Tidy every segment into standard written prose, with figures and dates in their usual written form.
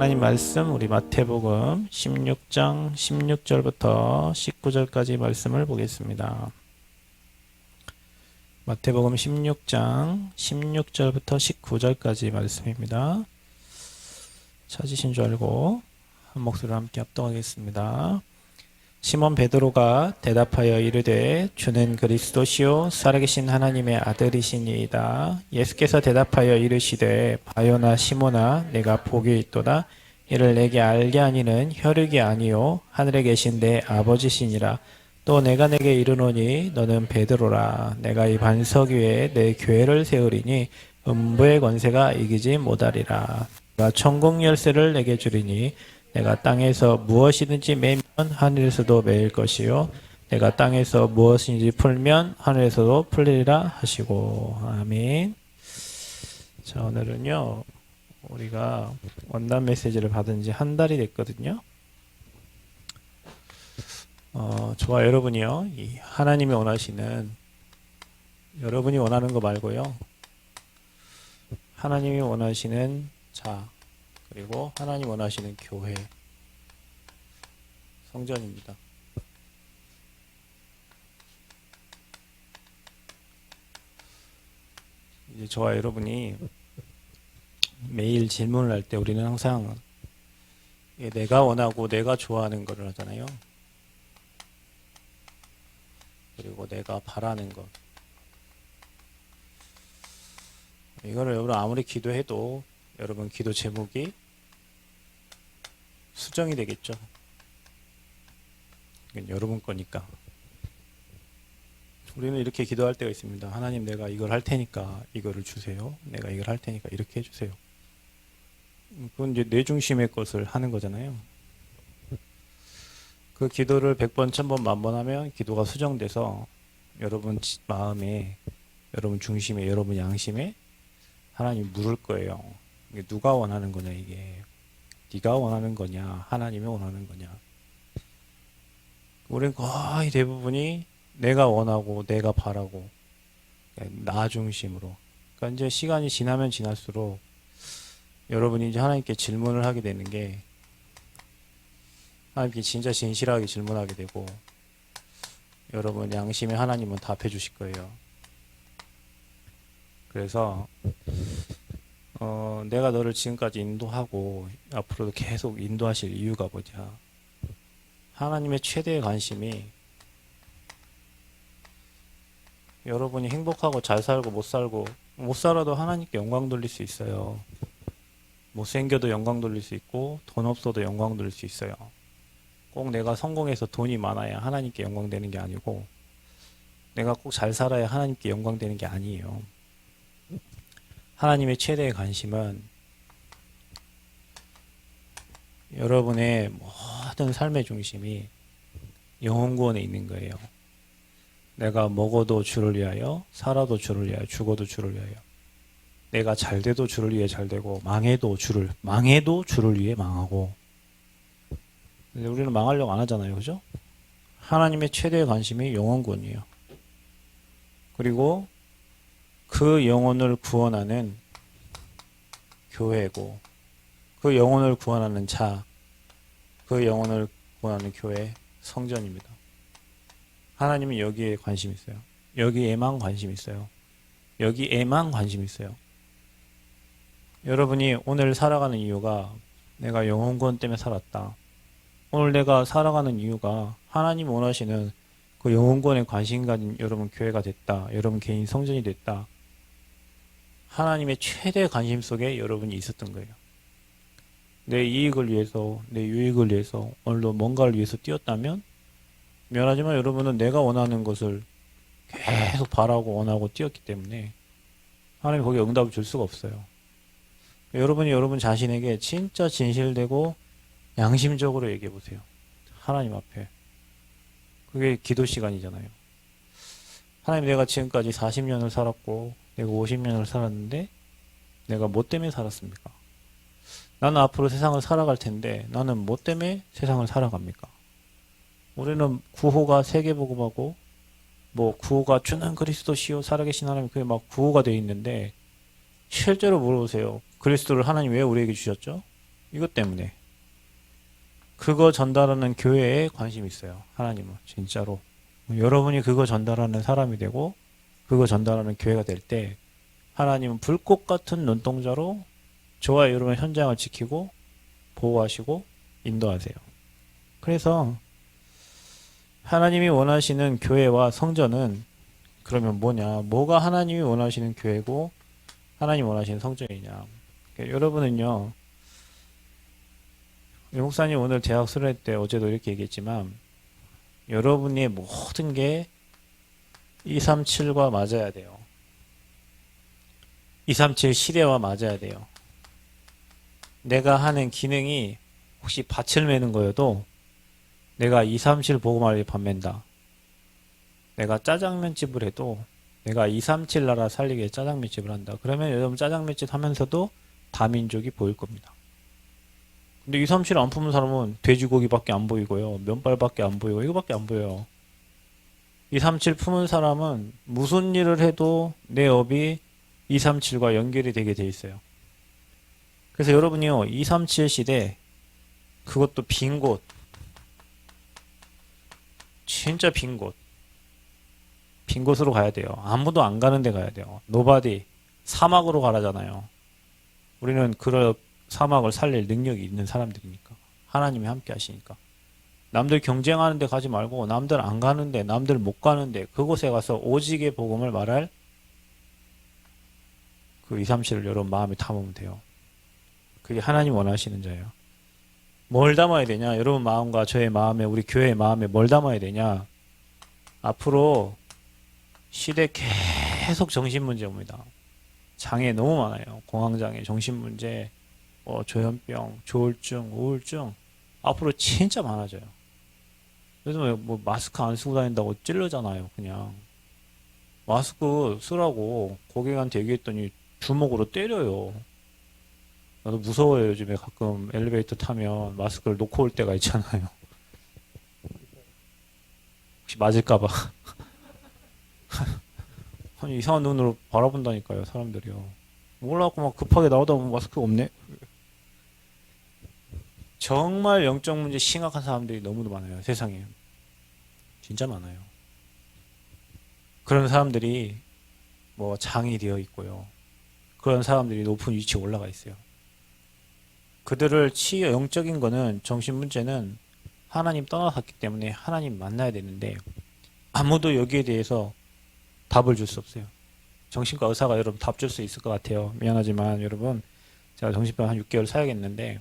하나님 말씀 우리 마태복음 16장 16절부터 19절까지 말씀을 보겠습니다. 마태복음 16장 16절부터 19절까지 말씀입니다. 찾으신 줄 알고 한 목소리로 함께 합독하겠습니다. 시몬 베드로가 대답하여 이르되 주는 그리스도시요 살아계신 하나님의 아들이시니이다. 예수께서 대답하여 이르시되 바요나 시몬아 내가 복이 있도다. 이를 내게 알게 하니는 혈육이 아니요 하늘에 계신 내 아버지시니라. 또 내가 내게 이르노니 너는 베드로라. 내가 이 반석 위에 내 교회를 세우리니 음부의 권세가 이기지 못하리라. 내가 천국 열쇠를 내게 주리니 내가 땅에서 무엇이든지 매면 하늘에서도 매일 것이요 내가 땅에서 무엇이든지 풀면 하늘에서도 풀리리라 하시고. 아멘. 자, 오늘은요 우리가 원단 메시지를 받은 지 한 달이 됐거든요. 저와 여러분이요 이 하나님이 원하시는, 여러분이 원하는 거 말고요, 하나님이 원하시는 자, 그리고 하나님 원하시는 교회, 성전입니다. 이제 저와 여러분이 매일 질문을 할 때 우리는 항상 내가 원하고 내가 좋아하는 것을 하잖아요. 그리고 내가 바라는 것. 이거를 여러분 아무리 기도해도 여러분 기도 제목이 수정이 되겠죠. 이건 여러분 거니까. 우리는 이렇게 기도할 때가 있습니다. 하나님, 내가 이걸 할 테니까 이거를 주세요. 내가 이걸 할 테니까 이렇게 해주세요. 그건 이제 내 중심의 것을 하는 거잖아요. 그 기도를 100번, 1000번, 10,000번 하면 기도가 수정돼서 여러분 마음에, 여러분 중심에, 여러분 양심에 하나님 물을 거예요. 이게 누가 원하는 거냐, 이게. 네가 원하는 거냐, 하나님이 원하는 거냐. 우리는 거의 대부분이 내가 원하고 내가 바라고 나 중심으로. 그러니까 이제 시간이 지나면 지날수록 여러분이 이제 하나님께 질문을 하게 되는 게, 하나님께 진짜 진실하게 질문하게 되고, 여러분 양심에 하나님은 답해 주실 거예요. 그래서 내가 너를 지금까지 인도하고 앞으로도 계속 인도하실 이유가 뭐냐. 하나님의 최대의 관심이 여러분이 행복하고 잘 살고 못 살아도 하나님께 영광 돌릴 수 있어요. 못생겨도 영광 돌릴 수 있고 돈 없어도 영광 돌릴 수 있어요. 꼭 내가 성공해서 돈이 많아야 하나님께 영광 되는 게 아니고, 내가 꼭 잘 살아야 하나님께 영광 되는 게 아니에요. 하나님의 최대의 관심은 여러분의 모든 삶의 중심이 영혼 구원에 있는 거예요. 내가 먹어도 주를 위하여, 살아도 주를 위하여, 죽어도 주를 위하여. 내가 잘 돼도 주를 위해 잘 되고, 망해도 주를 위해 망하고. 근데 우리는 망하려고 안 하잖아요, 그죠? 하나님의 최대의 관심이 영혼 구원이에요. 그리고 그 영혼을 구원하는 교회고, 그 영혼을 구원하는 자, 그 영혼을 구원하는 교회, 성전입니다. 하나님은 여기에 관심 있어요. 여기에만 관심 있어요. 여기에만 관심 있어요. 여러분이 오늘 살아가는 이유가 내가 영혼 구원 때문에 살았다. 오늘 내가 살아가는 이유가 하나님 원하시는 그 영혼 구원에 관심 가진 여러분 교회가 됐다. 여러분 개인 성전이 됐다. 하나님의 최대 관심 속에 여러분이 있었던 거예요. 내 이익을 위해서, 내 유익을 위해서, 오늘도 뭔가를 위해서 뛰었다면, 미안하지만 여러분은 내가 원하는 것을 계속 바라고 원하고 뛰었기 때문에 하나님이 거기에 응답을 줄 수가 없어요. 여러분이 여러분 자신에게 진짜 진실되고 양심적으로 얘기해 보세요. 하나님 앞에. 그게 기도 시간이잖아요. 하나님, 내가 지금까지 40년을 살았고 내가 50년을 살았는데 내가 뭐 때문에 살았습니까? 나는 앞으로 세상을 살아갈 텐데 나는 뭐 때문에 세상을 살아갑니까? 우리는 구호가 세계복음하고 뭐 구호가 주는 그리스도시요 살아계신 하나님, 그게 막 구호가 되어 있는데 실제로 물어보세요. 그리스도를 하나님 왜 우리에게 주셨죠? 이것 때문에. 그거 전달하는 교회에 관심이 있어요. 하나님은 진짜로. 여러분이 그거 전달하는 사람이 되고 그거 전달하는 교회가 될 때 하나님은 불꽃 같은 눈동자로 저와 여러분의 현장을 지키고 보호하시고 인도하세요. 그래서 하나님이 원하시는 교회와 성전은 그러면 뭐냐? 뭐가 하나님이 원하시는 교회고 하나님이 원하시는 성전이냐? 그러니까 여러분은요. 목사님 오늘 대학 수련회 때 어제도 이렇게 얘기했지만 여러분의 모든 게 237과 맞아야 돼요. 237 시대와 맞아야 돼요. 내가 하는 기능이 혹시 밭을 매는 거여도 내가 237 복음화를 반맨다. 내가 짜장면집을 해도 내가 237 나라 살리기 위해 짜장면집을 한다. 그러면 여러분 짜장면집 하면서도 다민족이 보일 겁니다. 근데 237 안 품은 사람은 돼지고기밖에 안 보이고요. 면발밖에 안 보이고 이거밖에 안 보여요. 237 품은 사람은 무슨 일을 해도 내 업이 237과 연결이 되게 돼 있어요. 그래서 여러분이요. 237 시대 그것도 빈 곳. 진짜 빈 곳. 빈 곳으로 가야 돼요. 아무도 안 가는 데 가야 돼요. 노바디. 사막으로 가라잖아요. 우리는 그런 사막을 살릴 능력이 있는 사람들이니까. 하나님이 함께 하시니까. 남들 경쟁하는 데 가지 말고 남들 안 가는데 남들 못 가는데 그곳에 가서 오직의 복음을 말할 그 237을 여러분 마음에 담으면 돼요. 그게 하나님 원하시는 자예요. 뭘 담아야 되냐? 여러분 마음과 저의 마음에 우리 교회의 마음에 뭘 담아야 되냐? 앞으로 시대 계속 정신 문제 옵니다. 장애 너무 많아요. 공황장애, 정신 문제, 조현병, 조울증, 우울증 앞으로 진짜 많아져요. 요즘에 뭐 마스크 안 쓰고 다닌다고 찔르잖아요. 그냥 마스크 쓰라고 고객한테 얘기했더니 주먹으로 때려요. 나도 무서워요. 요즘에 가끔 엘리베이터 타면 마스크를 놓고 올 때가 있잖아요. 혹시 맞을까봐. 아니 이상한 눈으로 바라본다니까요. 사람들이요. 몰라갖고 막 급하게 나오다 보면 마스크가 없네. 정말 영적 문제 심각한 사람들이 너무도 많아요. 세상에. 진짜 많아요. 그런 사람들이 뭐 장이 되어 있고요. 그런 사람들이 높은 위치에 올라가 있어요. 그들을 영적인 거는 정신 문제는 하나님 떠나갔기 때문에 하나님 만나야 되는데 아무도 여기에 대해서 답을 줄 수 없어요. 정신과 의사가 여러분 답 줄 수 있을 것 같아요. 미안하지만 여러분 제가 정신병 한 6개월 사야겠는데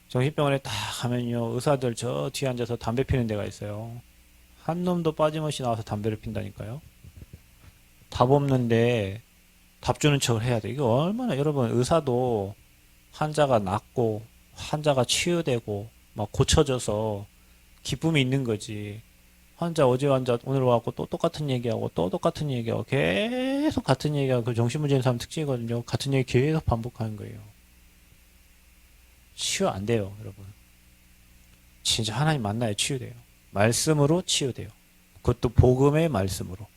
정신병원에 딱 가면요 의사들 저 뒤에 앉아서 담배 피는 데가 있어요. 한 놈도 빠짐없이 나와서 담배를 핀다니까요. 답 없는데 답 주는 척을 해야 돼. 이게 얼마나 여러분 의사도 환자가 낫고 환자가 치유되고 막 고쳐져서 기쁨이 있는 거지. 환자 어제 환자 오늘 와갖고 또 똑같은 얘기하고 또 똑같은 얘기하고 계속 같은 얘기하고 그 정신문제인 사람 특징이거든요. 같은 얘기 계속 반복하는 거예요. 치유 안 돼요, 여러분. 진짜 하나님 만나야 치유돼요. 말씀으로 치유돼요. 그것도 복음의 말씀으로.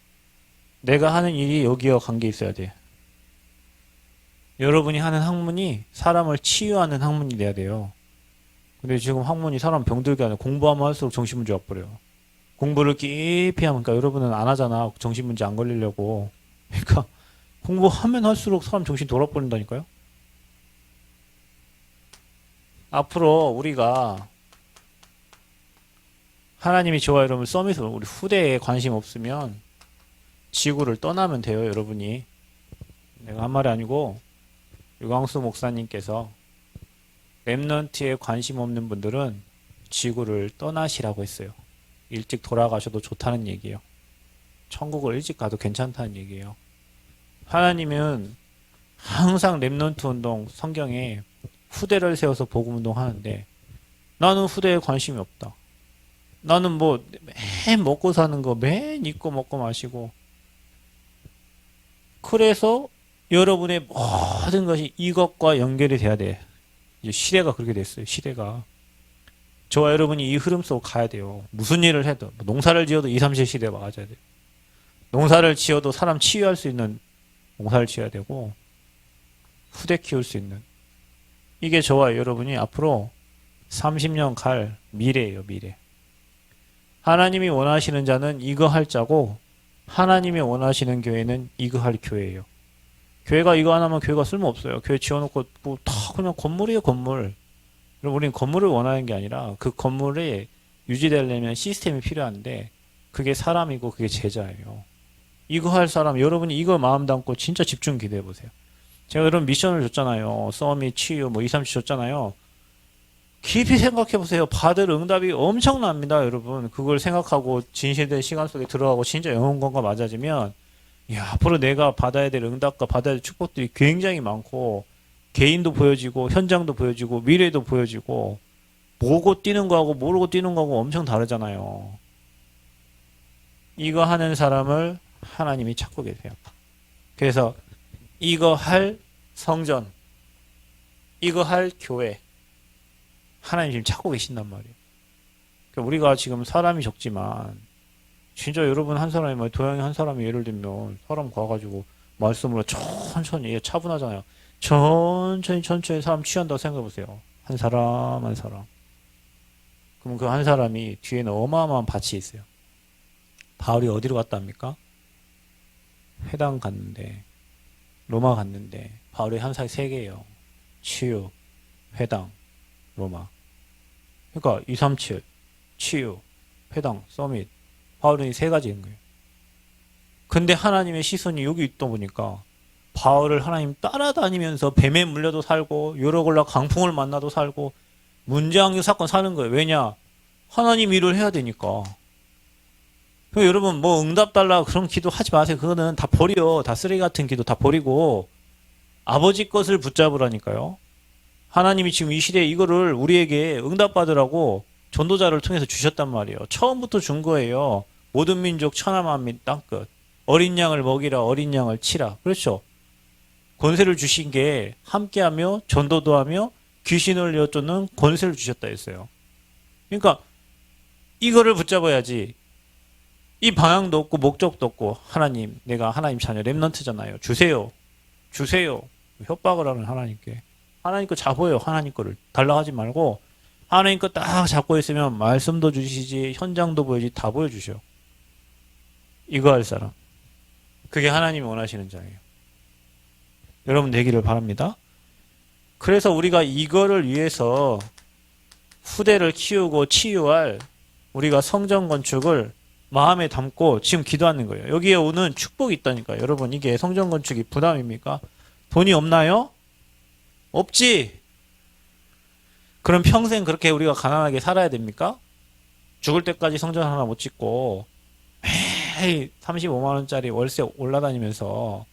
내가 하는 일이 여기와 관계 있어야 돼. 여러분이 하는 학문이 사람을 치유하는 학문이 돼야 돼요. 근데 지금 학문이 사람 병들게 하는 공부하면 할수록 정신문제 와버려요. 공부를 깊이 하니까 여러분은 안 하잖아. 정신문제 안 걸리려고. 그러니까 공부하면 할수록 사람 정신 돌아버린다니까요. 앞으로 우리가 하나님이 저와 여러분 서밋을 우리 후대에 관심 없으면 지구를 떠나면 돼요. 여러분이. 내가 한 말이 아니고 유광수 목사님께서 렘넌트에 관심 없는 분들은 지구를 떠나시라고 했어요. 일찍 돌아가셔도 좋다는 얘기예요. 천국을 일찍 가도 괜찮다는 얘기예요. 하나님은 항상 렘넌트 운동 성경에 후대를 세워서 복음 운동 하는데 나는 후대에 관심이 없다. 나는 뭐 맨 먹고 사는 거 맨 입고 먹고 마시고 그래서 여러분의 모든 것이 이것과 연결이 돼야 돼. 이제 시대가 그렇게 됐어요. 시대가. 저와 여러분이 이 흐름 속으로 가야 돼요. 무슨 일을 해도 농사를 지어도 2, 3세 시대에 와야 돼요. 농사를 지어도 사람 치유할 수 있는 농사를 지어야 되고 후대 키울 수 있는 이게 저와 여러분이 앞으로 30년 갈 미래예요, 미래. 하나님이 원하시는 자는 이거 할 자고 하나님이 원하시는 교회는 이거 할 교회예요. 교회가 이거 안 하면 교회가 쓸모없어요. 교회 지어놓고 뭐 다 그냥 건물이에요, 건물. 그럼 우리는 건물을 원하는 게 아니라 그 건물에 유지되려면 시스템이 필요한데 그게 사람이고 그게 제자예요. 이거 할 사람, 여러분이 이거 마음 담고 진짜 집중 기도해 보세요. 제가 이런 미션을 줬잖아요. 서밋, 치유, 뭐 2, 3주 줬잖아요. 깊이 생각해 보세요. 받을 응답이 엄청납니다, 여러분. 그걸 생각하고 진실된 시간 속에 들어가고 진짜 영혼관과 맞아지면, 야, 앞으로 내가 받아야 될 응답과 받아야 될 축복들이 굉장히 많고, 개인도 보여지고, 현장도 보여지고, 미래도 보여지고, 보고 뛰는 거하고 모르고 뛰는 거하고 엄청 다르잖아요. 이거 하는 사람을 하나님이 찾고 계세요. 그래서 이거 할 성전, 이거 할 교회, 하나님 지금 찾고 계신단 말이에요. 그러니까 우리가 지금 사람이 적지만 진짜 여러분 한 사람이 뭐 도양이 한 사람이 예를 들면 사람 가가지고 말씀으로 천천히 차분하잖아요. 천천히 사람 취한다고 생각해 보세요. 한 사람 한 사람. 그럼 그 한 사람이 뒤에는 어마어마한 밭이 있어요. 바울이 어디로 갔다 합니까? 회당 갔는데 로마 갔는데 바울의 현상이 세 개예요. 치유, 회당, 로마. 그러니까 237, 치유, 회당, 서밋. 바울은 이 세 가지인 거예요. 근데 하나님의 시선이 여기 있다 보니까 바울을 하나님 따라다니면서 뱀에 물려도 살고 요러골라 강풍을 만나도 살고 문제항유 사건 사는 거예요. 왜냐? 하나님 일을 해야 되니까. 여러분 뭐 응답 달라 그런 기도 하지 마세요. 그거는 다 버려. 다 쓰레기 같은 기도 다 버리고 아버지 것을 붙잡으라니까요. 하나님이 지금 이 시대에 이거를 우리에게 응답받으라고 전도자를 통해서 주셨단 말이에요. 처음부터 준 거예요. 모든 민족 천하만민 땅끝. 어린 양을 먹이라 어린 양을 치라. 그렇죠. 권세를 주신 게 함께하며 전도도 하며 귀신을 여쫓는 권세를 주셨다 했어요. 그러니까 이거를 붙잡아야지. 이 방향도 없고 목적도 없고 하나님 내가 하나님 자녀 렘넌트잖아요. 주세요. 협박을 하는 하나님께. 하나님 거 잡아요. 하나님 거를. 달라 하지 말고 하나님 거 딱 잡고 있으면 말씀도 주시지 현장도 보여주지 다 보여주셔. 이거 할 사람. 그게 하나님이 원하시는 자예요. 여러분 되기를 바랍니다. 그래서 우리가 이거를 위해서 후대를 키우고 치유할 우리가 성전 건축을 마음에 담고 지금 기도하는 거예요. 여기에 오는 축복이 있다니까요. 여러분 이게 성전 건축이 부담입니까? 돈이 없나요? 없지. 그럼 평생 그렇게 우리가 가난하게 살아야 됩니까? 죽을 때까지 성전 하나 못 짓고 매일 35만 원짜리 월세 올라다니면서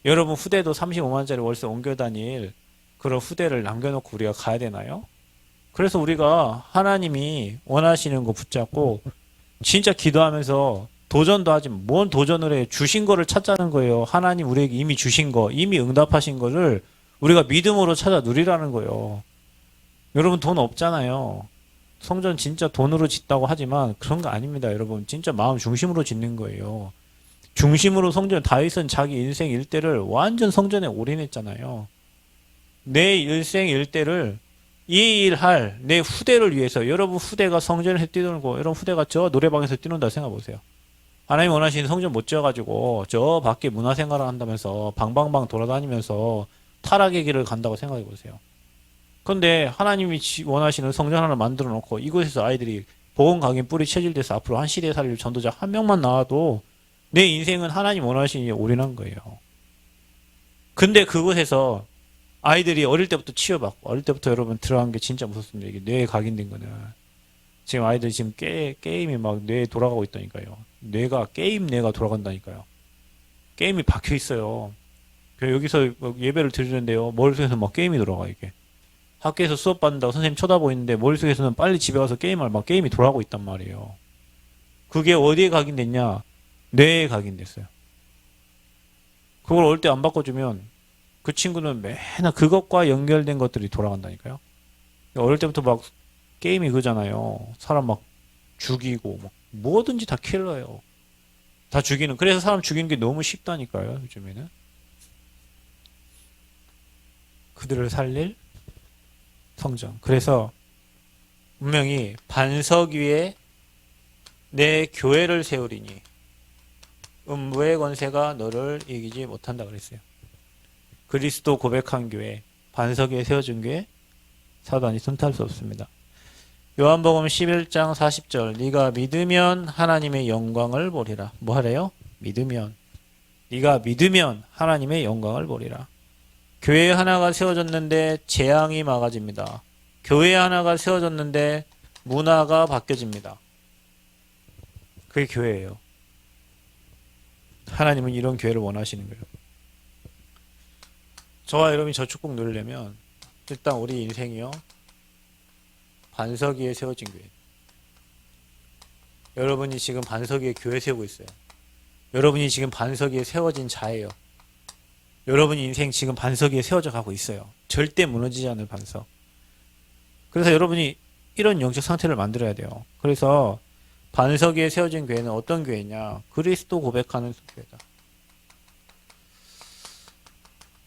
여러분 후대도 35만 원짜리 월세 옮겨 다닐 그런 후대를 남겨놓고 우리가 가야 되나요? 그래서 우리가 하나님이 원하시는 거 붙잡고 진짜 기도하면서 도전도 하지 뭔 도전을 해. 주신 거를 찾자는 거예요. 하나님 우리에게 이미 주신 거, 이미 응답하신 거를 우리가 믿음으로 찾아 누리라는 거예요. 여러분 돈 없잖아요. 성전 진짜 돈으로 짓다고 하지만 그런 거 아닙니다. 여러분 진짜 마음 중심으로 짓는 거예요. 중심으로 성전 다윗은 자기 인생 일대를 완전 성전에 올인했잖아요. 내 일생 일대를 이 일할 내 후대를 위해서 여러분 후대가 성전에서 뛰놀고 여러분 후대가 저 노래방에서 뛰논다 생각해보세요. 하나님 원하시는 성전 못 지어가지고 저 밖에 문화생활을 한다면서 방방방 돌아다니면서 타락의 길을 간다고 생각해보세요. 그런데 하나님이 원하시는 성전 하나를 만들어 놓고 이곳에서 아이들이 복음 강인 뿌리 체질돼서 앞으로 한 시대에 살릴 전도자 한 명만 나와도 내 인생은 하나님 원하시는 일에 올인한 거예요. 근데 그곳에서 아이들이 어릴 때부터 치유받고 어릴 때부터 여러분 들어간 게 진짜 무섭습니다. 이게 뇌에 각인된 거는 지금 아이들이 지금 게임이 막 뇌에 돌아가고 있다니까요. 뇌가 돌아간다니까요. 게임이 박혀 있어요. 여기서 예배를 드리는데요. 머릿속에서 막 게임이 돌아가 이게. 학교에서 수업 받는다고 선생님 쳐다보고 있는데 머릿속에서는 빨리 집에 가서 게임이 돌아가고 있단 말이에요. 그게 어디에 각인됐냐? 뇌에 각인됐어요. 그걸 어릴 때 안 바꿔주면 그 친구는 맨날 그것과 연결된 것들이 돌아간다니까요. 어릴 때부터 막 게임이 그잖아요. 사람 막 죽이고 막 뭐든지 다 킬러예요. 다 죽이는. 그래서 사람 죽이는 게 너무 쉽다니까요. 요즘에는. 그들을 살릴 성전. 그래서 분명히 반석 위에 내 교회를 세우리니 음부의 권세가 너를 이기지 못한다 그랬어요. 그리스도 고백한 교회, 반석 위에 세워진 교회, 사단이 손탈 수 없습니다. 요한복음 11장 40절 네가 믿으면 하나님의 영광을 보리라. 뭐 하래요? 믿으면. 네가 믿으면 하나님의 영광을 보리라. 교회 하나가 세워졌는데 재앙이 막아집니다. 교회 하나가 세워졌는데 문화가 바뀌어집니다. 그게 교회예요. 하나님은 이런 교회를 원하시는 거예요. 저와 여러분이 저 축복 누리려면 일단 우리 인생이요, 반석 위에 세워진 교회. 여러분이 지금 반석 위에 교회 세우고 있어요. 여러분이 지금 반석 위에 세워진 자예요. 여러분 인생 지금 반석 위에 세워져 가고 있어요. 절대 무너지지 않을 반석. 그래서 여러분이 이런 영적 상태를 만들어야 돼요. 그래서 반석 위에 세워진 교회는 어떤 교회냐? 그리스도 고백하는 교회다.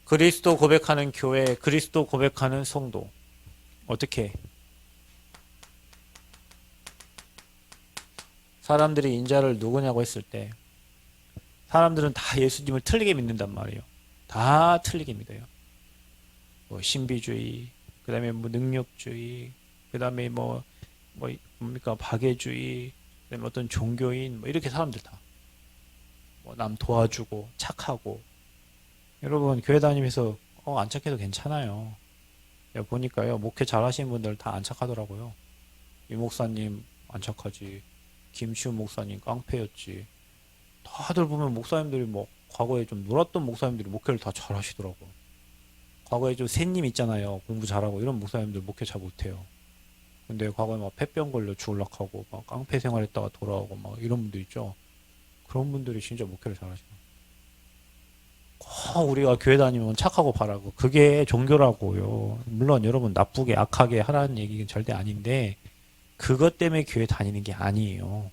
그리스도 고백하는 교회, 그리스도 고백하는 성도. 어떻게? 사람들이 인자를 누구냐고 했을 때 사람들은 다 예수님을 틀리게 믿는단 말이에요. 다 틀리게 믿어요. 뭐 신비주의, 그 다음에 뭐 능력주의, 그 다음에 뭡니까 박애주의, 그 다음에 어떤 종교인, 뭐 이렇게 사람들 다 뭐 남 도와주고 착하고. 여러분 교회 다니면서 안 착해도 괜찮아요. 보니까요 목회 잘하시는 분들 다 안 착하더라고요. 이 목사님 안 착하지, 김시훈 목사님 깡패였지. 다들 보면 목사님들이 뭐 과거에 좀 놀았던 목사님들이 목회를 다 잘하시더라고요. 과거에 좀 새님 있잖아요. 공부 잘하고 이런 목사님들 목회 잘 못해요. 근데 과거에 막 폐병 걸려 죽을락하고 막 깡패 생활했다가 돌아오고 막 이런 분들 있죠. 그런 분들이 진짜 목회를 잘하시고. 우리가 교회 다니면 착하고 바라고 그게 종교라고요. 물론 여러분 나쁘게 악하게 하라는 얘기는 절대 아닌데 그것 때문에 교회 다니는 게 아니에요.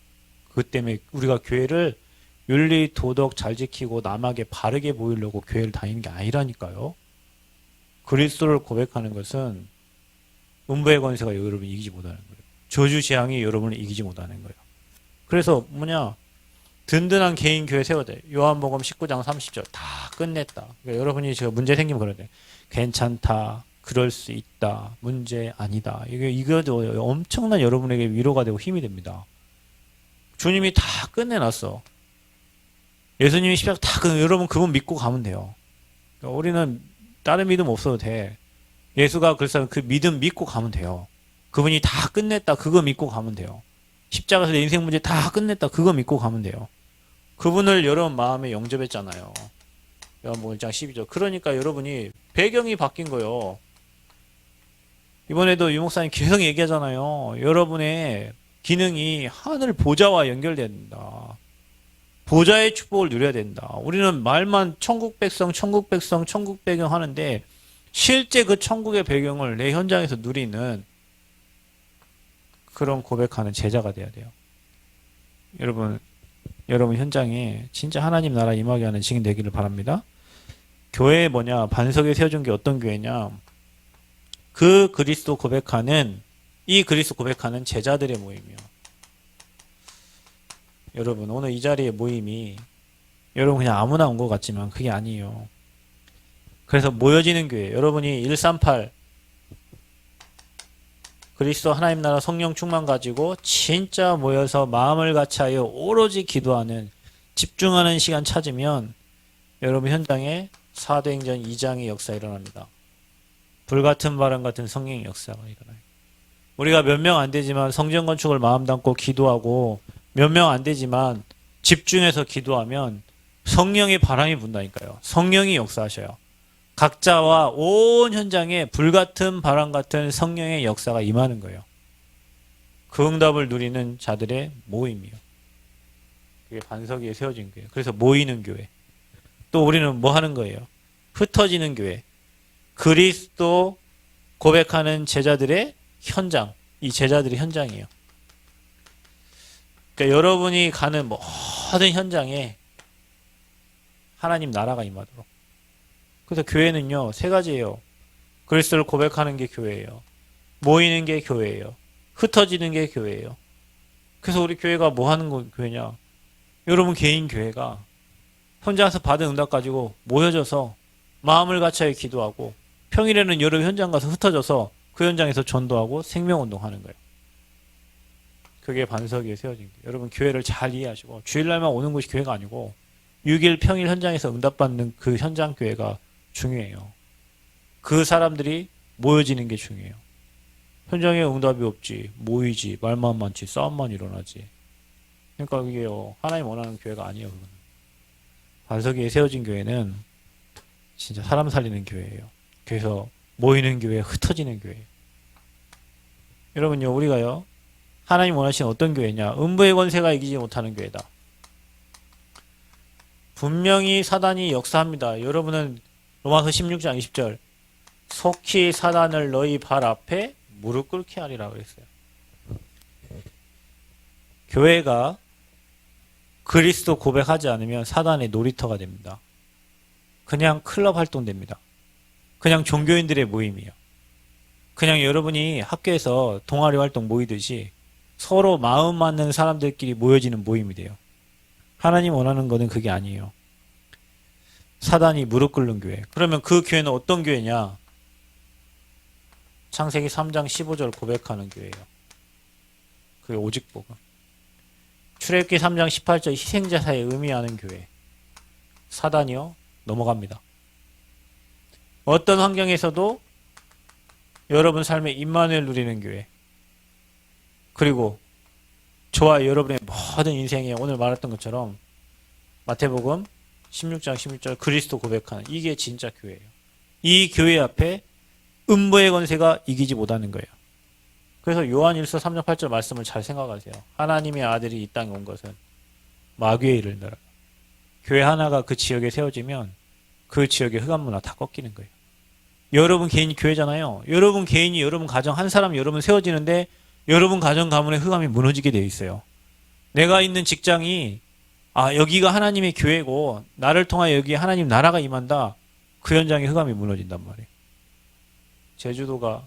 그것 때문에 우리가 교회를 윤리 도덕 잘 지키고 남에게 바르게 보이려고 교회를 다니는 게 아니라니까요. 그리스도를 고백하는 것은 음부의 권세가 여러분을 이기지 못하는 거예요. 저주 재앙이 여러분을 이기지 못하는 거예요. 그래서 든든한 개인 교회 세워야 돼. 요한복음 19장 30절 다 끝냈다. 그러니까 여러분이 지금 문제 생기면 그러네. 괜찮다. 그럴 수 있다. 문제 아니다. 이거도 엄청난 여러분에게 위로가 되고 힘이 됩니다. 주님이 다 끝내놨어. 예수님이 십자가 여러분 그분 믿고 가면 돼요. 그러니까 우리는 다른 믿음 없어도 돼. 예수가 그래서 그 믿음 믿고 가면 돼요. 그분이 다 끝냈다. 그거 믿고 가면 돼요. 십자가에서 내 인생 문제 다 끝냈다. 그거 믿고 가면 돼요. 그분을 여러분 마음에 영접했잖아요. 요한복음 1장 12절. 그러니까 여러분이 배경이 바뀐 거예요. 이번에도 유 목사님 계속 얘기하잖아요. 여러분의 기능이 하늘 보좌와 연결돼야 된다. 보좌의 축복을 누려야 된다. 우리는 말만 천국 백성, 천국 백성, 천국 배경 하는데 실제 그 천국의 배경을 내 현장에서 누리는 그런 고백하는 제자가 돼야 돼요. 여러분 현장에 진짜 하나님 나라 임하게 하는 증인 되기를 바랍니다. 교회 반석에 세워준 게 어떤 교회냐? 그 그리스도 고백하는 제자들의 모임이요. 여러분 오늘 이 자리의 모임이 여러분 그냥 아무나 온 것 같지만 그게 아니에요. 그래서 모여지는 교회, 여러분이 138 그리스도 하나님 나라 성령 충만 가지고 진짜 모여서 마음을 같이하여 오로지 기도하는 집중하는 시간 찾으면 여러분 현장에 사도행전 2장의 역사 일어납니다. 불같은 바람 같은 성령의 역사가 일어나요. 우리가 몇 명 안 되지만 성전 건축을 마음 담고 기도하고 몇 명 안 되지만 집중해서 기도하면 성령의 바람이 분다니까요. 성령이 역사하셔요. 각자와 온 현장에 불같은 바람 같은 성령의 역사가 임하는 거예요. 그 응답을 누리는 자들의 모임이요. 그게 반석 위에 세워진 교회. 그래서 모이는 교회. 또 우리는 뭐 하는 거예요? 흩어지는 교회. 그리스도 고백하는 제자들의 현장. 이 제자들의 현장이에요. 그러니까 여러분이 가는 모든 현장에 하나님 나라가 임하도록. 그래서 교회는요, 세 가지예요. 그리스도를 고백하는 게 교회예요. 모이는 게 교회예요. 흩어지는 게 교회예요. 그래서 우리 교회가 뭐 하는 교회냐? 여러분 개인 교회가 혼자서 받은 응답 가지고 모여져서 마음을 같이 기도하고 평일에는 여러 현장 가서 흩어져서 그 현장에서 전도하고 생명운동하는 거예요. 그게 반석 위에 세워진 거예요. 여러분 교회를 잘 이해하시고 주일날만 오는 곳이 교회가 아니고 6일 평일 현장에서 응답받는 그 현장 교회가 중요해요. 그 사람들이 모여지는 게 중요해요. 현장에 응답이 없지, 모이지, 말만 많지, 싸움만 일어나지. 그러니까 이게요, 하나님 원하는 교회가 아니에요. 그거는. 반석 위에 세워진 교회는 진짜 사람 살리는 교회예요. 그래서 모이는 교회, 흩어지는 교회. 여러분요, 우리가요, 하나님 원하시는 어떤 교회냐? 음부의 권세가 이기지 못하는 교회다. 분명히 사단이 역사합니다. 여러분은 로마서 16장 20절 속히 사단을 너희 발 앞에 무릎 꿇게 하리라 그랬어요. 교회가 그리스도 고백하지 않으면 사단의 놀이터가 됩니다. 그냥 클럽 활동 됩니다. 그냥 종교인들의 모임이에요. 그냥 여러분이 학교에서 동아리 활동 모이듯이 서로 마음 맞는 사람들끼리 모여지는 모임이 돼요. 하나님 원하는 거는 그게 아니에요. 사단이 무릎 꿇는 교회. 그러면 그 교회는 어떤 교회냐? 창세기 3장 15절 고백하는 교회예요. 그게 오직 복음. 출애굽기 3장 18절 희생자사에 의미하는 교회. 사단이요 넘어갑니다. 어떤 환경에서도 여러분 삶에 임마누엘 누리는 교회. 그리고 저와 여러분의 모든 인생에 오늘 말했던 것처럼 마태복음 16장 16절 그리스도 고백하는 이게 진짜 교회예요. 이 교회 앞에 음부의 권세가 이기지 못하는 거예요. 그래서 요한일서 3장 8절 말씀을 잘 생각하세요. 하나님의 아들이 이 땅에 온 것은 마귀의 일을 너라. 교회 하나가 그 지역에 세워지면 그 지역의 흑암 문화 다 꺾이는 거예요. 여러분 개인이 교회잖아요. 여러분 개인이 여러분 가정 한 사람 여러분 세워지는데 여러분 가정 가문의 흑암이 무너지게 되어 있어요. 내가 있는 직장이 여기가 하나님의 교회고 나를 통하여 여기 하나님 나라가 임한다. 그 현장에 흑암이 무너진단 말이에요. 제주도가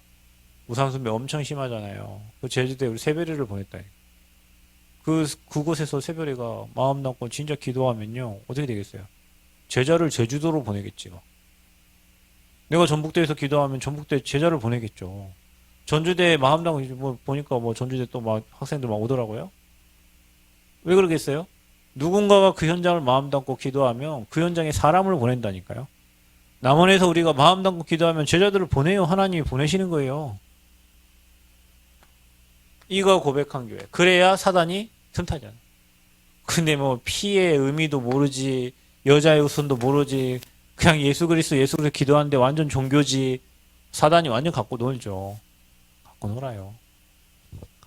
우상숭배 엄청 심하잖아요. 그 제주도에 우리 새별이를 보냈다. 그곳에서 새별이가 마음 담고 진짜 기도하면요. 어떻게 되겠어요? 제자를 제주도로 보내겠지요. 내가 전북대에서 기도하면 전북대 제자를 보내겠죠. 전주대에 마음 담고 보니까 전주대 또 막 학생들 막 오더라고요. 왜 그러겠어요? 누군가가 그 현장을 마음 담고 기도하면 그 현장에 사람을 보낸다니까요. 남원에서 우리가 마음 담고 기도하면 제자들을 보내요. 하나님이 보내시는 거예요. 이거 고백한 교회. 그래야 사단이 틈타잖아. 근데 피의 의미도 모르지, 여자의 우선도 모르지, 그냥 예수 그리스도 기도하는데 완전 종교지. 사단이 완전 갖고 놀죠. 갖고 놀아요.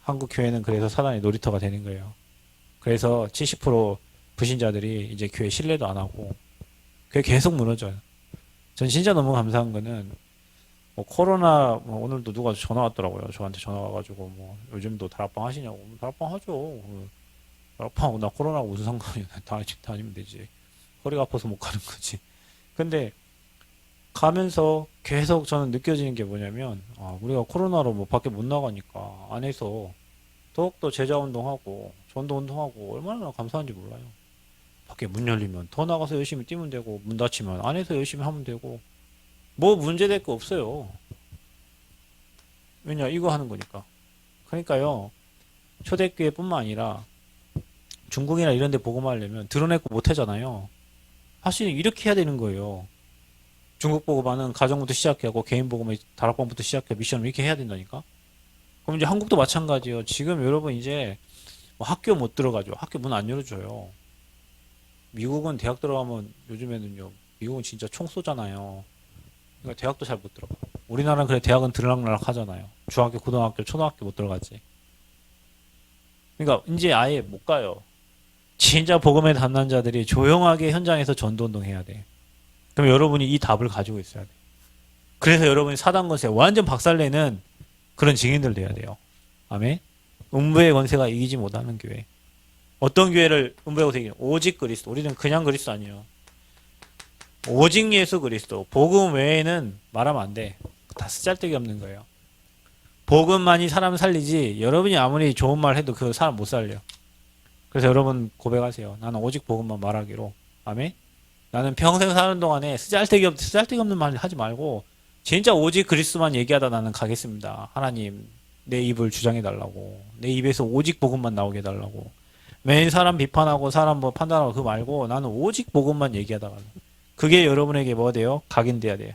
한국 교회는 그래서 사단의 놀이터가 되는 거예요. 그래서 70% 불신자들이 이제 교회 신뢰도 안 하고 교회 계속 무너져요. 전 진짜 너무 감사한 거는 코로나 오늘도 누가 전화 왔더라고요. 저한테 전화 와가지고 요즘도 다락방 하시냐고. 다락방 하죠. 다락방 나 코로나가 무슨 상관이야. 다니면 되지. 허리가 아파서 못 가는 거지. 근데 가면서 계속 저는 느껴지는 게 뭐냐면 우리가 코로나로 밖에 못 나가니까 안에서 더욱더 제자 운동하고 전도 운동하고 얼마나 감사한지 몰라요. 밖에 문 열리면 더 나가서 열심히 뛰면 되고 문 닫히면 안에서 열심히 하면 되고 문제될 거 없어요. 왜냐 이거 하는 거니까. 그러니까요 초대교회뿐만 아니라 중국이나 이런 데 복음하려면 드러내고 못하잖아요. 사실 이렇게 해야 되는 거예요. 중국 복음하는 가정부터 시작하고 개인 복음의 다락방부터 시작해 미션을 이렇게 해야 된다니까. 그럼 이제 한국도 마찬가지예요. 지금 여러분 이제 학교 못 들어가죠. 학교 문 안 열어줘요. 미국은 대학 들어가면 요즘에는요. 미국은 진짜 총 쏘잖아요. 그러니까 대학도 잘 못 들어가. 우리나라는 그래 대학은 들락날락 하잖아요. 중학교, 고등학교, 초등학교 못 들어가지. 그러니까 이제 아예 못 가요. 진짜 복음에 담난 자들이 조용하게 현장에서 전도운동 해야 돼. 그럼 여러분이 이 답을 가지고 있어야 돼. 그래서 여러분이 사단 권세 완전 박살내는 그런 증인들 돼야 돼요. 아멘. 음부의 권세가 이기지 못하는 교회. 어떤 교회를 음부의 권세가 이기냐? 오직 그리스도. 우리는 그냥 그리스도 아니에요. 오직 예수 그리스도. 복음 외에는 말하면 안 돼. 다 쓰잘데기 없는 거예요. 복음만이 사람 살리지 여러분이 아무리 좋은 말 해도 그 사람 못 살려. 그래서 여러분 고백하세요. 나는 오직 복음만 말하기로. 아멘. 나는 평생 사는 동안에 쓰잘데기 없는 말 하지 말고 진짜 오직 그리스도만 얘기하다 나는 가겠습니다. 하나님 내 입을 주장해 달라고. 내 입에서 오직 복음만 나오게 해달라고. 매일 사람 비판하고 사람 뭐 판단하고 그거 말고 나는 오직 복음만 얘기하다가 그게 여러분에게 뭐 돼요? 각인돼야 돼요.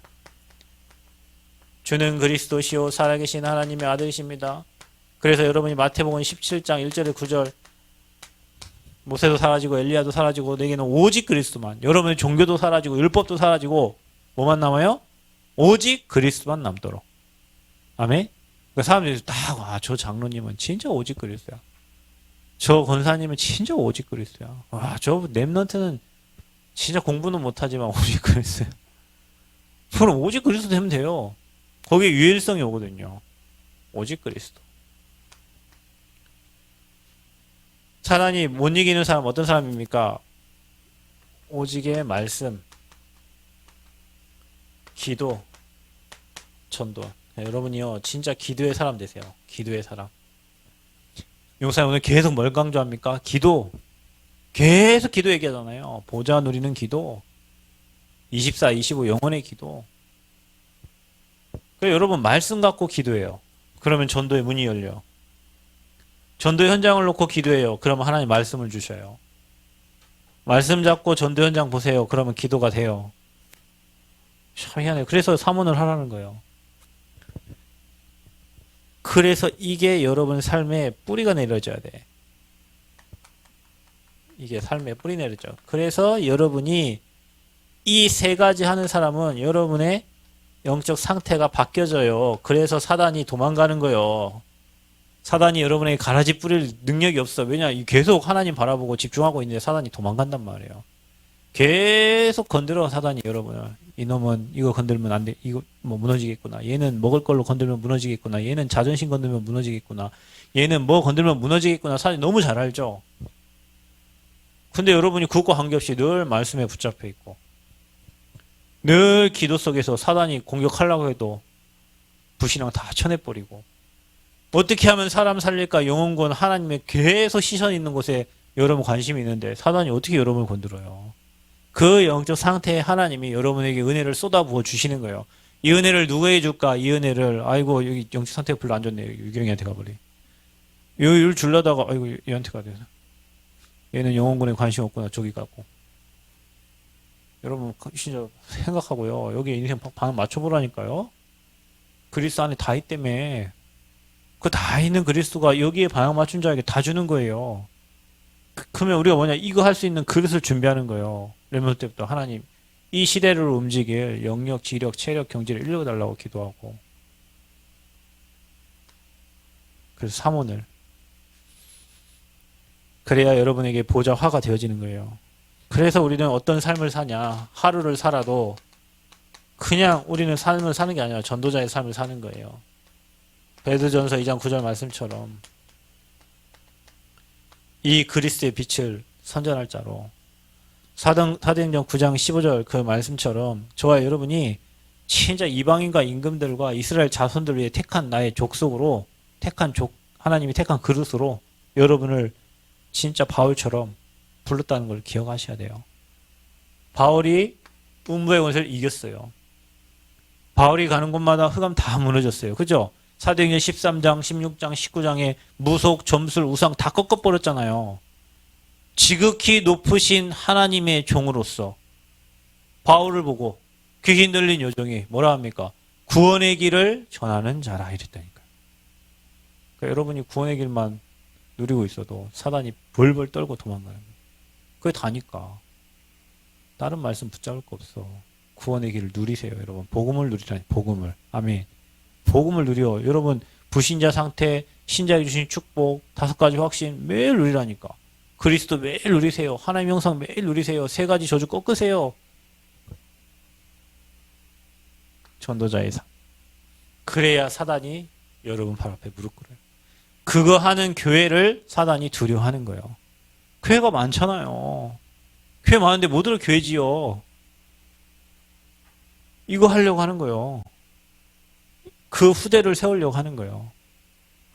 주는 그리스도시요 살아계신 하나님의 아들이십니다. 그래서 여러분이 마태복음 17장 1절에 9절 모세도 사라지고 엘리야도 사라지고 내게는 오직 그리스도만. 여러분의 종교도 사라지고 율법도 사라지고 뭐만 남아요? 오직 그리스도만 남도록. 아멘. 그 사람들이 딱 저 장로님은 진짜 오직 그리스도야. 저 권사님은 진짜 오직 그리스도야. 저 랩런트는 진짜 공부는 못하지만 오직 그리스도야. 그럼 오직 그리스도 되면 돼요. 거기에 유일성이 오거든요. 오직 그리스도. 사단이 못 이기는 사람 어떤 사람입니까? 오직의 말씀, 기도, 전도. 여러분이요 진짜 기도의 사람 되세요. 기도의 사람. 용사님 오늘 계속 뭘 강조합니까? 기도. 계속 기도 얘기하잖아요. 보좌 누리는 기도. 24, 25 영혼의 기도. 그래서 여러분 말씀 갖고 기도해요. 그러면 전도의 문이 열려. 전도 현장을 놓고 기도해요. 그러면 하나님 말씀을 주셔요. 말씀 잡고 전도 현장 보세요. 그러면 기도가 돼요. 참 희한해요. 그래서 사문을 하라는 거예요. 그래서 이게 여러분 삶에 뿌리가 내려져야 돼. 이게 삶에 뿌리 내려져. 그래서 여러분이 이 세 가지 하는 사람은 여러분의 영적 상태가 바뀌어져요. 그래서 사단이 도망가는 거예요. 사단이 여러분에게 가라지 뿌릴 능력이 없어. 왜냐? 계속 하나님 바라보고 집중하고 있는데 사단이 도망간단 말이에요. 계속 건드려 사단이 여러분을. 이놈은 이거 건들면 안 돼. 이거 뭐 무너지겠구나. 얘는 먹을 걸로 건들면 무너지겠구나. 얘는 자존심 건들면 무너지겠구나. 얘는 뭐 건들면 무너지겠구나. 사단이 너무 잘 알죠. 근데 여러분이 그것과 관계없이 늘 말씀에 붙잡혀 있고 늘 기도 속에서 사단이 공격하려고 해도 불신앙 다 쳐내버리고 어떻게 하면 사람 살릴까 영혼군 하나님의 계속 시선 있는 곳에 여러분 관심이 있는데 사단이 어떻게 여러분을 건드려요. 그 영적 상태에 하나님이 여러분에게 은혜를 쏟아부어 주시는 거예요. 이 은혜를 누구에게 줄까? 이 은혜를 아이고 여기 영적 상태가 별로 안 좋네요. 유경이한테 가버리. 여기를 줄려다가 아이고 얘한테 가야 얘는 영혼군에 관심 없구나. 저기 가고. 여러분 진짜 생각하고요. 여기 인생 방 맞춰보라니까요. 그리스도 안에 다 있다며. 그 다 있는 그리스도가 여기에 방향 맞춘 자에게 다 주는 거예요. 그러면 우리가 뭐냐? 이거 할 수 있는 그릇을 준비하는 거예요. 렘넌트 때부터 하나님 이 시대를 움직일 영역, 지력, 체력, 경제를 일러달라고 기도하고 그래서 사모를 그래야 여러분에게 보좌화가 되어지는 거예요. 그래서 우리는 어떤 삶을 사냐? 하루를 살아도 그냥 우리는 삶을 사는 게 아니라 전도자의 삶을 사는 거예요. 베드전서 2장 9절 말씀처럼 이 그리스도의 빛을 선전할 자로 사도행전 9장 15절 그 말씀처럼 저와 여러분이 진짜 이방인과 임금들과 이스라엘 자손들 위해 택한 나의 족속으로 하나님이 택한 그릇으로 여러분을 진짜 바울처럼 불렀다는 걸 기억하셔야 돼요. 바울이 음부의 권세를 이겼어요. 바울이 가는 곳마다 흑암 다 무너졌어요. 그죠? 사도행전 13장, 16장, 19장에 무속, 점술, 우상 다 꺾어버렸잖아요. 지극히 높으신 하나님의 종으로서 바울을 보고 귀 흔들린 요정이 뭐라 합니까? 구원의 길을 전하는 자라 이랬다니까요. 그러니까 여러분이 구원의 길만 누리고 있어도 사단이 벌벌 떨고 도망가는 거예요. 그게 다니까. 다른 말씀 붙잡을 거 없어. 구원의 길을 누리세요, 여러분. 복음을 누리라니, 복음을. 아멘. 복음을 누려. 여러분, 불신자 상태, 신자에게 주신 축복, 5가지 확신 매일 누리라니까. 그리스도 매일 누리세요. 하나님 형상 매일 누리세요. 3가지 저주 꺾으세요. 전도자의 삶. 그래야 사단이 여러분 발 앞에 무릎 꿇어요. 그거 하는 교회를 사단이 두려워하는 거예요. 교회가 많잖아요. 교회 많은데 못 들어 교회지요. 이거 하려고 하는 거예요. 그 후대를 세우려고 하는 거예요.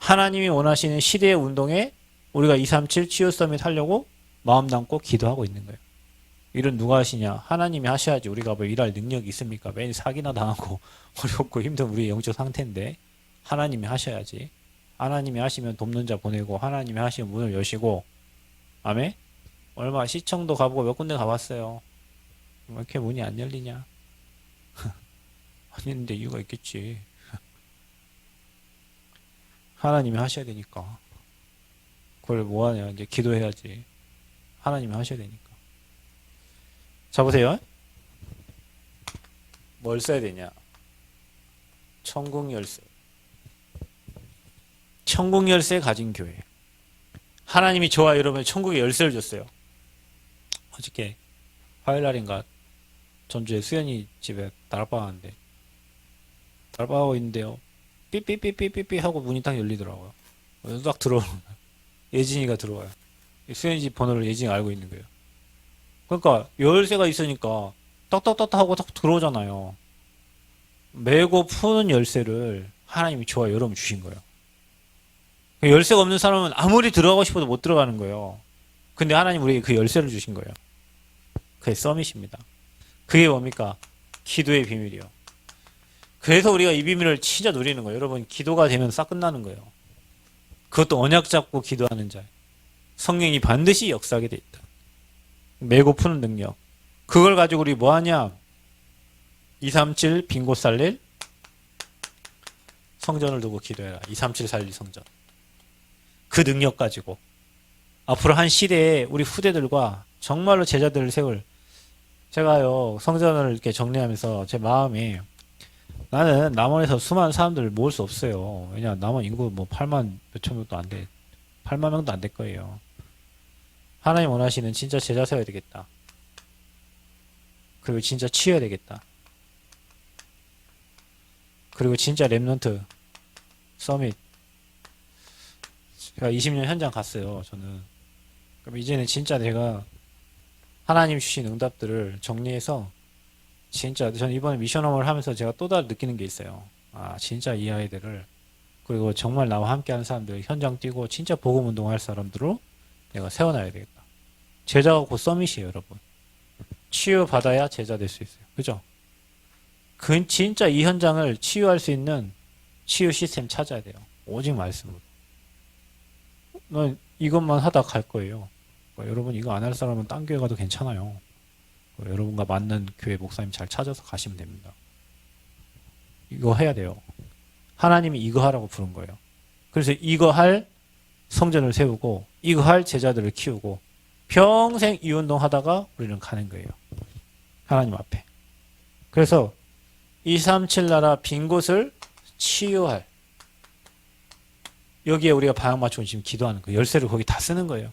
하나님이 원하시는 시대의 운동에 우리가 237 치유 서밋 하려고 마음 담고 기도하고 있는 거예요. 일은 누가 하시냐? 하나님이 하셔야지. 우리가 뭐 일할 능력이 있습니까? 매일 사기나 당하고 어렵고 힘든 우리의 영적 상태인데 하나님이 하셔야지. 하나님이 하시면 돕는 자 보내고 하나님이 하시면 문을 여시고. 아멘? 얼마 시청도 가보고 몇 군데 가봤어요. 왜 이렇게 문이 안 열리냐? 아닌데 이유가 있겠지. 하나님이 하셔야 되니까. 그걸 뭐하냐? 이제 기도해야지. 하나님이 하셔야 되니까. 자, 보세요. 뭘 써야 되냐? 천국 열쇠. 천국 열쇠 가진 교회. 하나님이 저와 여러분의 천국의 열쇠를 줬어요. 어저께 화요일날인가 전주에 수연이 집에 다락방 하는데 다락방하고 있는데요. 삐삐삐삐삐삐 하고 문이 딱 열리더라고요. 딱 들어오는 거예요. 예진이가 들어와요. 수연이 집 번호를 예진이가 알고 있는 거예요. 그러니까 열쇠가 있으니까 딱딱딱딱 하고 딱 들어오잖아요. 매고 푸는 열쇠를 하나님이 저와 여러분 주신 거예요. 열쇠가 없는 사람은 아무리 들어가고 싶어도 못 들어가는 거예요. 근데 하나님 우리에게 그 열쇠를 주신 거예요. 그게 서밋입니다. 그게 뭡니까? 기도의 비밀이요. 그래서 우리가 이 비밀을 진짜 누리는 거예요. 여러분 기도가 되면 싹 끝나는 거예요. 그것도 언약 잡고 기도하는 자. 성령이 반드시 역사하게 돼 있다. 매고 푸는 능력. 그걸 가지고 우리 뭐 하냐? 237 빙고 살릴 성전을 두고 기도해라. 237 살릴 성전. 그 능력 가지고 앞으로 한 시대에 우리 후대들과 정말로 제자들을 세울. 제가요 성전을 이렇게 정리하면서 제 마음이 나는 남원에서 수많은 사람들을 모을 수 없어요. 왜냐 남원 인구 뭐 8만 몇천 명도 안 돼. 8만 명도 안 될 거예요. 하나님 원하시는 진짜 제자 세워야 되겠다. 그리고 진짜 치워야 되겠다. 그리고 진짜 랩넌트 서밋. 제가 20년 현장 갔어요. 저는. 그럼 이제는 진짜 내가 하나님 주신 응답들을 정리해서 진짜 저는 이번에 미션홈을 하면서 제가 또 다른 느끼는 게 있어요. 아 진짜 이 아이들을 그리고 정말 나와 함께하는 사람들 현장 뛰고 진짜 복음 운동할 사람들로 내가 세워놔야 되겠다. 제자가 곧 서밋이에요, 여러분. 치유 받아야 제자 될 수 있어요. 그죠? 그 진짜 이 현장을 치유할 수 있는 치유 시스템 찾아야 돼요. 오직 말씀으로. 넌 이것만 하다 갈 거예요. 그러니까 여러분 이거 안 할 사람은 딴 교회 가도 괜찮아요. 여러분과 맞는 교회 목사님 잘 찾아서 가시면 됩니다. 이거 해야 돼요. 하나님이 이거 하라고 부른 거예요. 그래서 이거 할 성전을 세우고 이거 할 제자들을 키우고 평생 이 운동 하다가 우리는 가는 거예요. 하나님 앞에. 그래서 237 나라 빈 곳을 치유할. 여기에 우리가 방향 맞추고 지금 기도하는 거예요. 열쇠를 거기 다 쓰는 거예요.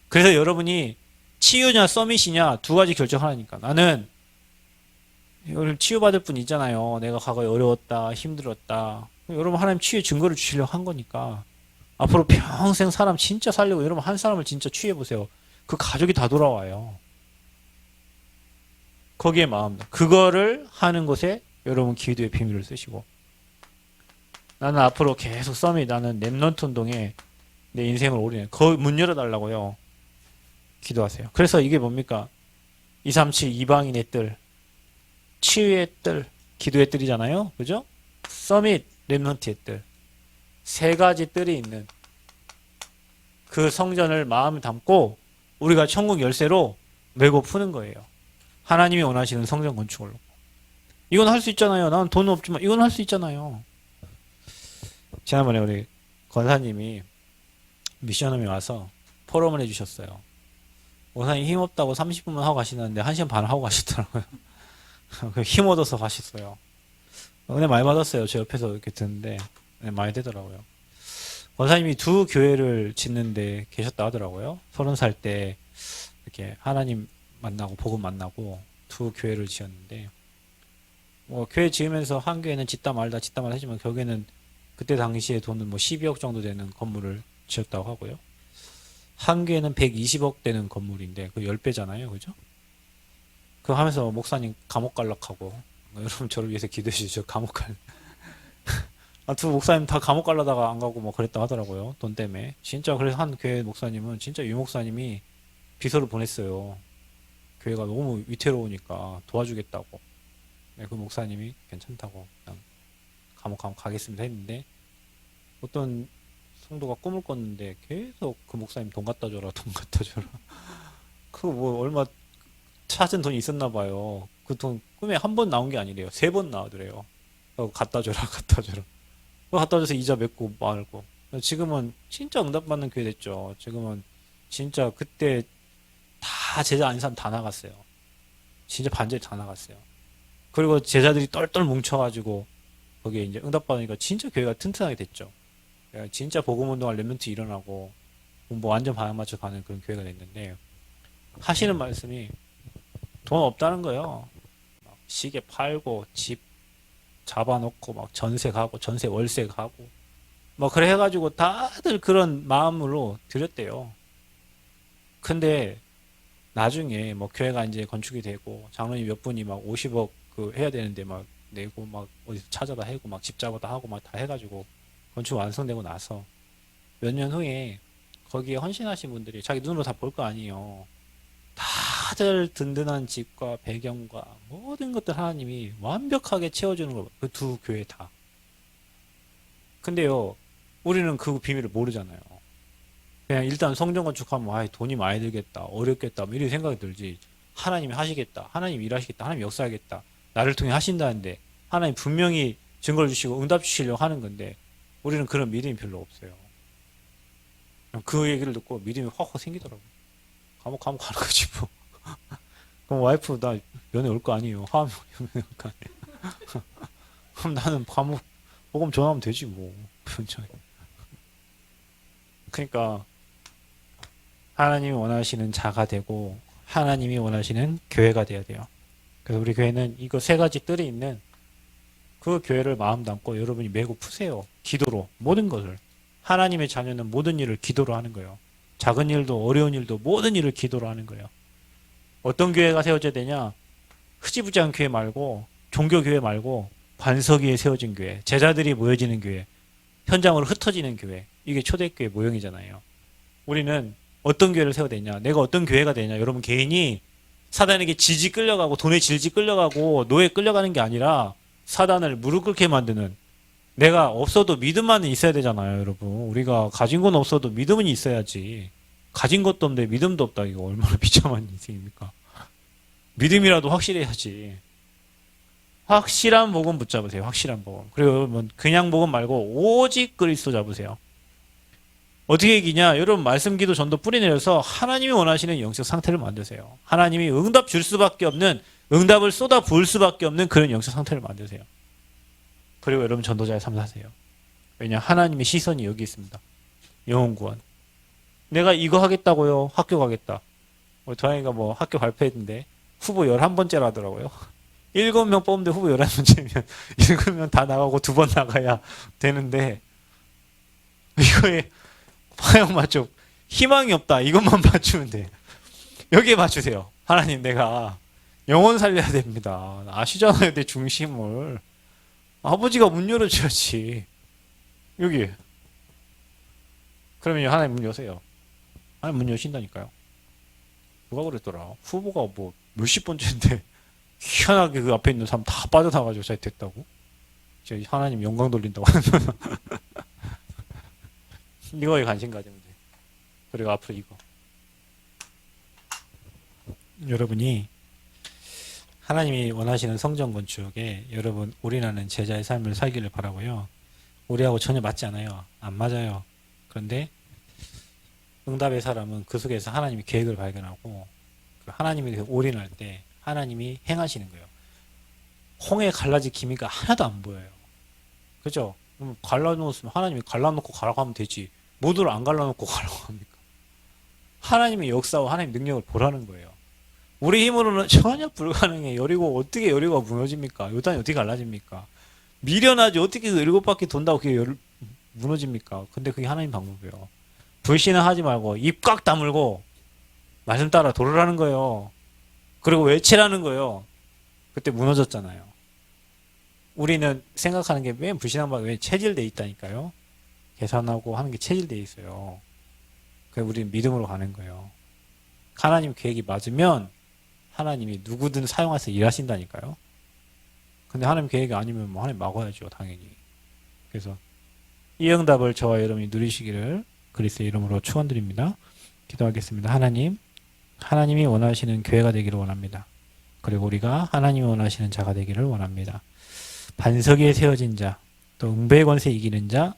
그래서 여러분이 치유냐 서밋이냐 두 가지 결정하라니까. 나는 이걸 치유받을 분 있잖아요. 내가 과거에 어려웠다, 힘들었다. 여러분 하나님 치유 증거를 주시려고 한 거니까. 앞으로 평생 사람 진짜 살려고 여러분 한 사람을 진짜 치유해보세요. 그 가족이 다 돌아와요. 거기에 마음. 그거를 하는 곳에 여러분 기도의 비밀을 쓰시고. 나는 앞으로 계속 서밋, 나는 랩넌트 운동에 내 인생을 올인해. 거기 문 열어달라고요. 기도하세요. 그래서 이게 뭡니까? 237 이방인의 뜰, 치유의 뜰, 기도의 뜰이잖아요. 그죠? 서밋, 랩넌트의 뜰. 세 가지 뜰이 있는 그 성전을 마음에 담고 우리가 천국 열쇠로 메고 푸는 거예요. 하나님이 원하시는 성전 건축을 놓고. 이건 할 수 있잖아요. 나는 돈 없지만 이건 할 수 있잖아요. 지난번에 우리 권사님이 미션홈에 와서 포럼을 해주셨어요. 권사님 힘없다고 30분만 하고 가시는데 1시간 반 하고 가시더라고요. 힘 얻어서 가셨어요. 은혜 많이 받았어요. 제 옆에서 이렇게 듣는데 은혜 많이 되더라고요. 권사님이 두 교회를 짓는데 계셨다 하더라고요. 30살 때 이렇게 하나님 만나고 복음 만나고 두 교회를 지었는데 뭐 교회 지으면서 한 교회는 짓다 말다 하지만 결국에는 그때 당시에 돈은 뭐 12억 정도 되는 건물을 지었다고 하고요. 한 교회는 120억 되는 건물인데 그 10배잖아요. 그죠? 그거 하면서 목사님 감옥 갈락하고 여러분 저를 위해서 기도해 주시죠. 감옥 갈 두 목사님 다 감옥 가려다가 안 가고 뭐 그랬다 하더라고요. 돈 때문에. 진짜 그래서 한 교회 목사님은 진짜 유 목사님이 비서를 보냈어요. 교회가 너무 위태로우니까 도와주겠다고. 네, 그 목사님이 괜찮다고 그냥 감옥 가겠습니다 했는데 어떤 성도가 꿈을 꿨는데 계속 그 목사님 돈 갖다 줘라 돈 갖다 줘라. 그거 뭐 얼마 찾은 돈이 있었나 봐요. 그 돈 꿈에 한 번 나온 게 아니래요. 세 번 나오더래요. 갖다 줘라 갖다 줘라. 그거 갖다 줘서 이자 맺고 말고. 지금은 진짜 응답받는 교회 됐죠. 지금은 진짜 그때 다 제자 아닌 사람 다 나갔어요. 진짜 반절이 다 나갔어요. 그리고 제자들이 똘똘 뭉쳐가지고 거기에 이제 응답받으니까 진짜 교회가 튼튼하게 됐죠. 진짜 복음운동할 렘넌트 일어나고 뭐 완전 방향 맞춰 가는 그런 교회가 됐는데 하시는 말씀이 돈 없다는 거예요. 막 시계 팔고 집 잡아놓고 막 전세 가고 전세 월세 가고 뭐 그래 해가지고 다들 그런 마음으로 드렸대요. 근데 나중에 뭐 교회가 이제 건축이 되고 장로님 몇 분이 막 50억 그 해야 되는데 막 내고 막 어디서 찾아다 해고 막 집 잡아다 하고 막 다 해가지고 건축 완성되고 나서 몇 년 후에 거기에 헌신하신 분들이 자기 눈으로 다 볼 거 아니에요. 다들 든든한 집과 배경과 모든 것들 하나님이 완벽하게 채워주는 거, 그 두 교회 다. 근데요, 우리는 그 비밀을 모르잖아요. 그냥 일단 성전 건축하면, 아, 돈이 많이 들겠다, 어렵겠다, 뭐 이런 생각이 들지. 하나님이 하시겠다, 하나님 일하시겠다, 하나님 역사하겠다, 나를 통해 하신다는데, 하나님 분명히 증거를 주시고 응답 주시려고 하는 건데, 우리는 그런 믿음이 별로 없어요. 그 얘기를 듣고 믿음이 확 생기더라고요. 감옥 가는 거지, 뭐. 그럼 와이프 나 연애 올 거 아니에요. 화하면 연애 올 거 아니에요. 그럼 나는 감옥 복음 전하면 되지 뭐. 그러니까 하나님이 원하시는 자가 되고 하나님이 원하시는 교회가 되어야 돼요. 그래서 우리 교회는 이거 세 가지 뜰이 있는 그 교회를 마음 담고 여러분이 메고 푸세요. 기도로 모든 것을. 하나님의 자녀는 모든 일을 기도로 하는 거예요. 작은 일도 어려운 일도 모든 일을 기도로 하는 거예요. 어떤 교회가 세워져야 되냐? 흐지부지한 교회 말고 종교교회 말고 반석 위에 세워진 교회, 제자들이 모여지는 교회, 현장으로 흩어지는 교회. 이게 초대교회 모형이잖아요. 우리는 어떤 교회를 세워야 되냐? 내가 어떤 교회가 되냐? 여러분 개인이 사단에게 질질 끌려가고 돈에 질질 끌려가고 노예 끌려가는 게 아니라 사단을 무릎 꿇게 만드는 내가 없어도 믿음만은 있어야 되잖아요, 여러분. 우리가 가진 건 없어도 믿음은 있어야지. 가진 것도 없는데 믿음도 없다. 이거 얼마나 비참한 인생입니까? 믿음이라도 확실해야지. 확실한 복음 붙잡으세요. 확실한 복음. 그리고 여러분 그냥 복음 말고 오직 그리스도 잡으세요. 어떻게 이기냐? 여러분 말씀 기도 전도 뿌리내려서 하나님이 원하시는 영적 상태를 만드세요. 하나님이 응답 줄 수밖에 없는 응답을 쏟아 부을 수밖에 없는 그런 영적 상태를 만드세요. 그리고 여러분 전도자의 삶 사세요. 왜냐? 하나님의 시선이 여기 있습니다. 영혼 구원. 내가 이거 하겠다고요. 학교 가겠다. 우리 도영이가 뭐 학교 발표했는데 후보 11번째라 하더라고요. 7명 뽑는데 후보 11번째면 7명 다 나가고 2번 나가야 되는데 이거에 방향 맞춰 희망이 없다. 이것만 맞추면 돼. 여기에 맞추세요. 하나님 내가 영혼 살려야 됩니다. 아시잖아요. 내 중심을. 아버지가 문 열어줘야지. 여기. 그러면 하나님 문 여세요. 하나님 문 여신다니까요. 누가 그랬더라. 후보가 뭐 몇십 번째인데 희한하게 그 앞에 있는 사람 다 빠져나가지고 잘 됐다고? 하나님 영광 돌린다고 하는 이거에 관심 가지면 돼. 그리고 앞으로 이거. 여러분이 하나님이 원하시는 성전 건축에 여러분 올인하는 제자의 삶을 살기를 바라고요. 우리하고 전혀 맞지 않아요. 안 맞아요. 그런데 응답의 사람은 그 속에서 하나님의 계획을 발견하고 하나님이 올인할 때 하나님이 행하시는 거예요. 홍해 갈라질 기미가 하나도 안 보여요. 그죠? 갈라놓았으면 하나님이 갈라놓고 가라고 하면 되지. 모두를 안 갈라놓고 가라고 합니까? 하나님의 역사와 하나님의 능력을 보라는 거예요. 우리 힘으로는 전혀 불가능해. 여리고 어떻게 여리고가 무너집니까? 요단이 어떻게 갈라집니까? 미련하지 어떻게 그 7바퀴 돈다고 그게 무너집니까? 근데 그게 하나님 방법이에요. 불신은 하지 말고 입 꽉 다물고 말씀 따라 돌으라는 거예요. 그리고 외치라는 거예요. 그때 무너졌잖아요. 우리는 생각하는 게 왜 불신앙 방에 왜 체질돼 있다니까요. 계산하고 하는 게 체질돼 있어요. 그래서 우리는 믿음으로 가는 거예요. 하나님 계획이 맞으면 하나님이 누구든 사용해서 일하신다니까요. 근데 하나님 계획이 아니면 뭐 하나님 막아야죠, 당연히. 그래서 이 응답을 저와 여러분이 누리시기를 그리스도의 이름으로 축원드립니다. 기도하겠습니다. 하나님이 원하시는 교회가 되기를 원합니다. 그리고 우리가 하나님이 원하시는 자가 되기를 원합니다. 반석 위에 세워진 자, 또 응배의 권세 이기는 자,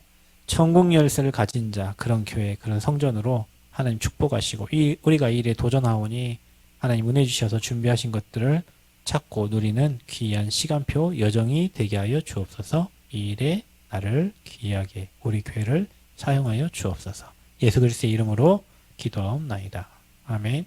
천국 열쇠를 가진 자, 그런 교회, 그런 성전으로 하나님 축복하시고 우리가 이 일에 도전하오니 하나님 은혜 주셔서 준비하신 것들을 찾고 누리는 귀한 시간표 여정이 되게 하여 주옵소서. 이 일에 나를 귀하게 우리 교회를 사용하여 주옵소서. 예수 그리스도의 이름으로 기도하옵나이다. 아멘.